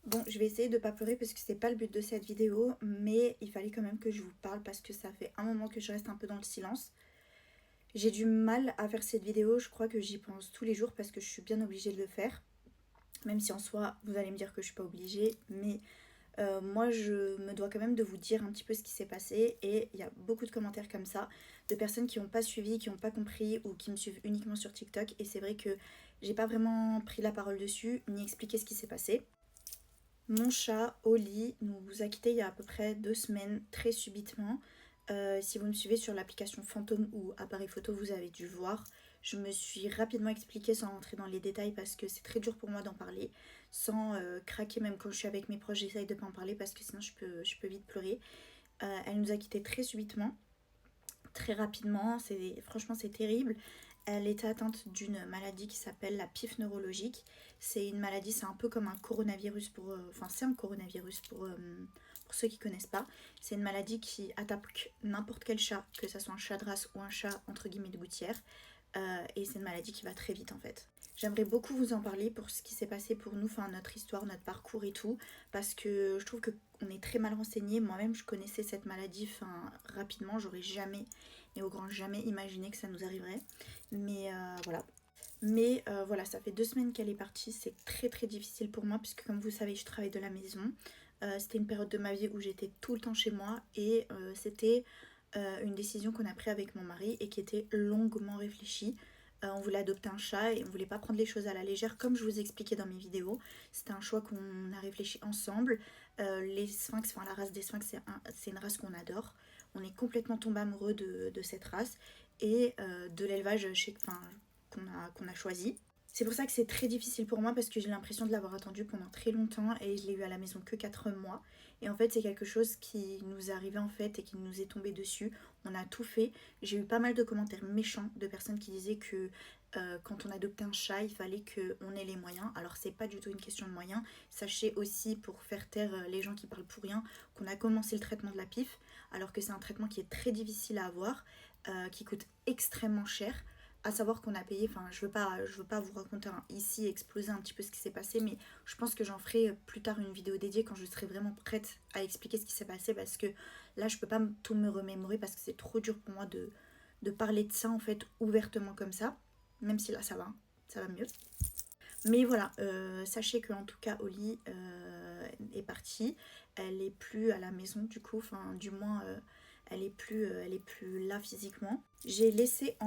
Bon, je vais essayer de pas pleurer parce que c'est pas le but de cette vidéo, mais il fallait quand même que je vous parle parce que ça fait un moment que je reste un peu dans le silence. J'ai du mal à faire cette vidéo, je crois que j'y pense tous les jours parce que je suis bien obligée de le faire. Même si en soi, vous allez me dire que je suis pas obligée, mais moi je me dois quand même de vous dire un petit peu ce qui s'est passé. Et il y a beaucoup de commentaires comme ça, de personnes qui n'ont pas suivi, qui n'ont pas compris ou qui me suivent uniquement sur TikTok. Et c'est vrai que j'ai pas vraiment pris la parole dessus, ni expliqué ce qui s'est passé. Mon chat, Oli, nous a quittés il y a à peu près 2 semaines, très subitement. Si vous me suivez sur l'application Fantôme ou appareil photo, vous avez dû voir. Je me suis rapidement expliquée sans rentrer dans les détails parce que c'est très dur pour moi d'en parler. Sans craquer, même quand je suis avec mes proches, j'essaye de pas en parler parce que sinon je peux vite pleurer. Elle nous a quittés très subitement, très rapidement. Franchement, c'est terrible. Elle était atteinte d'une maladie qui s'appelle la pif neurologique. C'est une maladie, c'est un peu comme un coronavirus enfin, c'est un coronavirus pour ceux qui connaissent pas. C'est une maladie qui attaque n'importe quel chat, que ce soit un chat de race ou un chat entre guillemets de gouttière. Et c'est une maladie qui va très vite en fait. J'aimerais beaucoup vous en parler pour ce qui s'est passé pour nous, enfin notre histoire, notre parcours et tout, parce que je trouve qu'on est très mal renseignés. Moi-même, je connaissais cette maladie, enfin rapidement, j'aurais jamais, et au grand jamais imaginé que ça nous arriverait. Mais voilà. Mais voilà, ça fait 2 semaines qu'elle est partie, c'est très très difficile pour moi, puisque comme vous savez, je travaille de la maison. C'était une période de ma vie où j'étais tout le temps chez moi, et c'était une décision qu'on a prise avec mon mari et qui était longuement réfléchie. On voulait adopter un chat et on voulait pas prendre les choses à la légère comme je vous expliquais dans mes vidéos. C'était un choix qu'on a réfléchi ensemble. Les sphinx, enfin la race des sphinx, c'est une race qu'on adore. On est complètement tombé amoureux de cette race et de l'élevage qu'on a choisi. C'est pour ça que c'est très difficile pour moi parce que j'ai l'impression de l'avoir attendu pendant très longtemps et je l'ai eu à la maison que 4 mois. Et en fait, c'est quelque chose qui nous est arrivé en fait et qui nous est tombé dessus. On a tout fait. J'ai eu pas mal de commentaires méchants de personnes qui disaient que quand on adoptait un chat, il fallait qu'on ait les moyens. Alors, c'est pas du tout une question de moyens. Sachez aussi, pour faire taire les gens qui parlent pour rien, qu'on a commencé le traitement de la PIF, alors que c'est un traitement qui est très difficile à avoir, qui coûte extrêmement cher. À savoir qu'on a payé, enfin je veux pas vous raconter ici, exploser un petit peu ce qui s'est passé, mais je pense que j'en ferai plus tard une vidéo dédiée quand je serai vraiment prête à expliquer ce qui s'est passé, parce que là je peux pas tout me remémorer parce que c'est trop dur pour moi de parler de ça en fait ouvertement comme ça, même si là ça va mieux. Mais voilà, sachez que en tout cas Oli est partie, elle est plus à la maison du coup, enfin du moins elle est plus là physiquement. J'ai laissé en